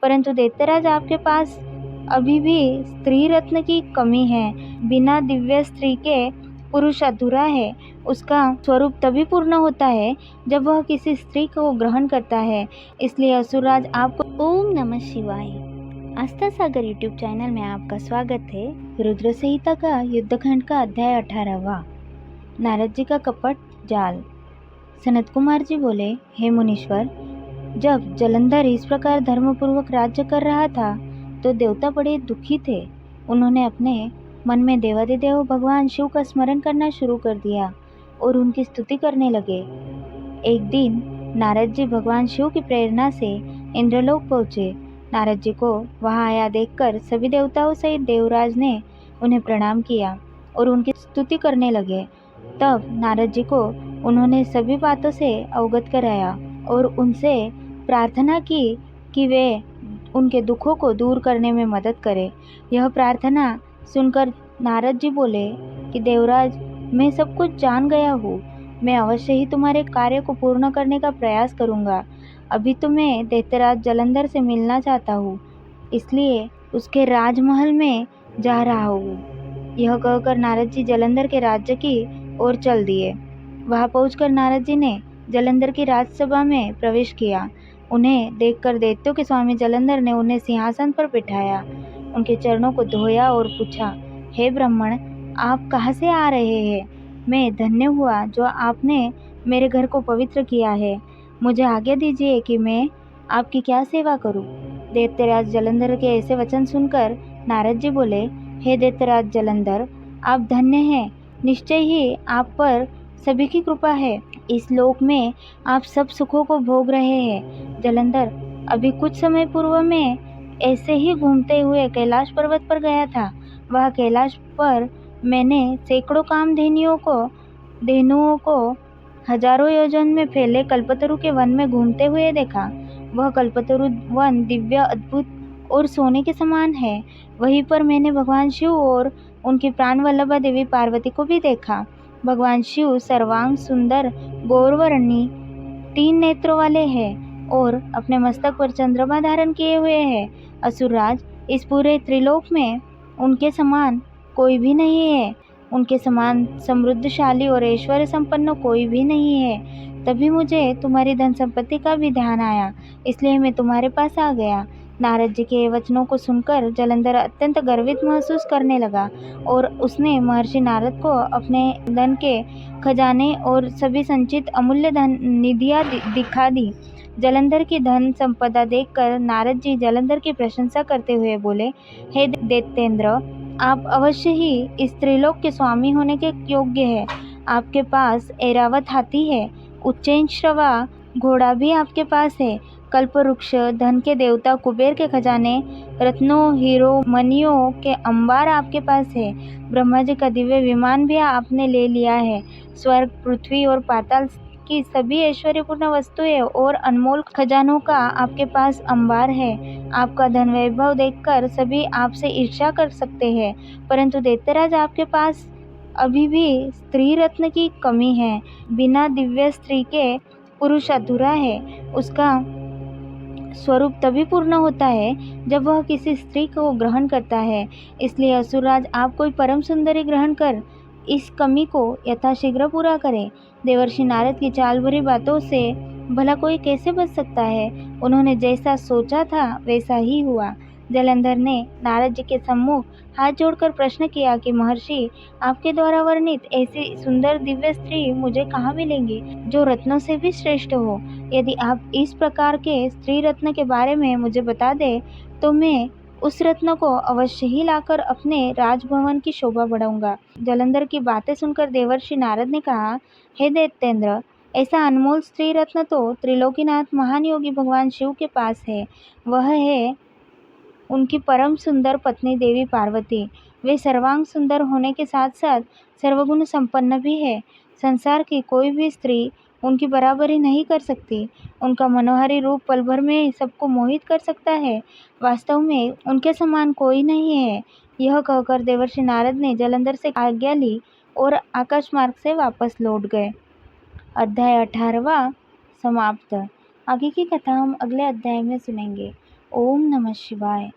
परंतु दैत्यराज आपके पास अभी भी स्त्री रत्न की कमी है। बिना दिव्य स्त्री के पुरुष अधूरा है। उसका स्वरूप तभी पूर्ण होता है जब वह किसी स्त्री को ग्रहण करता है। इसलिए असुरराज आपको ओम नमः शिवाय। आस्था सागर यूट्यूब चैनल में आपका स्वागत है। रुद्र संहिता का युद्धखंड का अध्याय 18वां। नारद जी का कपट जाल। सनत कुमार जी बोले, हे मुनीश्वर, जब जलंधर इस प्रकार धर्मपूर्वक राज्य कर रहा था तो देवता बड़े दुखी थे। उन्होंने अपने मन में देवादिदेव भगवान शिव का स्मरण करना शुरू कर दिया और उनकी स्तुति करने लगे। एक दिन नारद जी भगवान शिव की प्रेरणा से इंद्रलोक पहुँचे। नारद जी को वहां आया देखकर सभी देवताओं सहित देवराज ने उन्हें प्रणाम किया और उनकी स्तुति करने लगे। तब नारद जी को उन्होंने सभी बातों से अवगत कराया और उनसे प्रार्थना की कि वे उनके दुखों को दूर करने में मदद करें। यह प्रार्थना सुनकर नारद जी बोले कि देवराज, मैं सब कुछ जान गया हूँ। मैं अवश्य ही तुम्हारे कार्य को पूर्ण करने का प्रयास करूँगा। अभी तो मैं दैत्यराज जलंधर से मिलना चाहता हूँ, इसलिए उसके राजमहल में जा रहा हूँ। यह कहकर नारद जी जलंधर के राज्य की ओर चल दिए। वहां पहुंचकर नारद जी ने जलंधर की राजसभा में प्रवेश किया। उन्हें देखकर दैत्यों के स्वामी जलंधर ने उन्हें सिंहासन पर बिठाया, उनके चरणों को धोया और पूछा, हे ब्राह्मण, आप कहाँ से आ रहे हैं? मैं धन्य हुआ जो आपने मेरे घर को पवित्र किया है। मुझे आज्ञा दीजिए कि मैं आपकी क्या सेवा करूं? दैत्यराज जलंधर के ऐसे वचन सुनकर नारद जी बोले, हे दैत्यराज जलंधर, आप धन्य हैं। निश्चय ही आप पर सभी की कृपा है। इस लोक में आप सब सुखों को भोग रहे हैं। जलंधर, अभी कुछ समय पूर्व में ऐसे ही घूमते हुए कैलाश पर्वत पर गया था। वह कैलाश पर मैंने सैकड़ों धेनुओं को हजारों योजन में फैले कल्पतरु के वन में घूमते हुए देखा। वह कल्पतरु वन दिव्य, अद्भुत और सोने के समान है। वहीं पर मैंने भगवान शिव और उनकी प्राण वल्लभा देवी पार्वती को भी देखा। भगवान शिव सर्वांग सुंदर, गौरवर्णी, 3 नेत्रों वाले हैं और अपने मस्तक पर चंद्रमा धारण किए हुए हैं। असुरराज, इस पूरे त्रिलोक में उनके समान कोई भी नहीं है। उनके समान समृद्धशाली और ऐश्वर्य संपन्न कोई भी नहीं है। तभी मुझे तुम्हारी धन संपत्ति का भी ध्यान आया, इसलिए मैं तुम्हारे पास आ गया। नारद जी के वचनों को सुनकर जलंधर अत्यंत गर्वित महसूस करने लगा और उसने महर्षि नारद को अपने धन के खजाने और सभी संचित अमूल्य धन निधियां दिखा दी। जलंधर की धन संपदा देखकर नारद जी जलंधर की प्रशंसा करते हुए बोले, हे दैत्येंद्र, आप अवश्य ही इस त्रिलोक के स्वामी होने के योग्य है। आपके पास ऐरावत हाथी है, उच्चैन श्रवा घोड़ा भी आपके पास है। कल्पवृक्ष, धन के देवता कुबेर के खजाने, रत्नों, हीरो, मणियों के अंबार आपके पास है। ब्रह्मा जी का दिव्य विमान भी आपने ले लिया है। स्वर्ग, पृथ्वी और पाताल की सभी ऐश्वर्यपूर्ण वस्तुएं और अनमोल खजानों का आपके पास अंबार है। आपका धन वैभव देखकर सभी आपसे ईर्ष्या कर सकते हैं, परंतु दैत्यराज आपके पास अभी भी स्त्री रत्न की कमी है। बिना दिव्य स्त्री के पुरुष अधूरा है। उसका स्वरूप तभी पूर्ण होता है जब वह किसी स्त्री को ग्रहण करता है। इसलिए असुरराज, आप कोई परम सुंदरी ग्रहण कर इस कमी को यथाशीघ्र पूरा करें। देवर्षि नारद की चाल भरी बातों से भला कोई कैसे बच सकता है? उन्होंने जैसा सोचा था वैसा ही हुआ। जलंधर ने नारद जी के सम्मुख हाथ जोड़कर प्रश्न किया कि महर्षि, आपके द्वारा वर्णित ऐसी सुंदर दिव्य स्त्री मुझे कहाँ मिलेंगी जो रत्नों से भी श्रेष्ठ हो? यदि आप इस प्रकार के स्त्री रत्न के बारे में मुझे बता दें तो मैं उस रत्न को अवश्य ही लाकर अपने राजभवन की शोभा बढ़ाऊंगा। जलंधर की बातें सुनकर देवर्षि नारद ने कहा, हे दैत्येंद्र, ऐसा अनमोल स्त्री रत्न तो त्रिलोकीनाथ महान योगी भगवान शिव के पास है। वह है उनकी परम सुंदर पत्नी देवी पार्वती। वे सर्वांग सुंदर होने के साथ साथ सर्वगुण संपन्न भी है। संसार की कोई भी स्त्री उनकी बराबरी नहीं कर सकती। उनका मनोहारी रूप पल भर में सबको मोहित कर सकता है। वास्तव में उनके समान कोई नहीं है। यह कहकर देवर्षि नारद ने जलंधर से आज्ञा ली और आकाश मार्ग से वापस लौट गए। अध्याय 18वां समाप्त। आगे की कथा हम अगले अध्याय में सुनेंगे। ओम नमः शिवाय।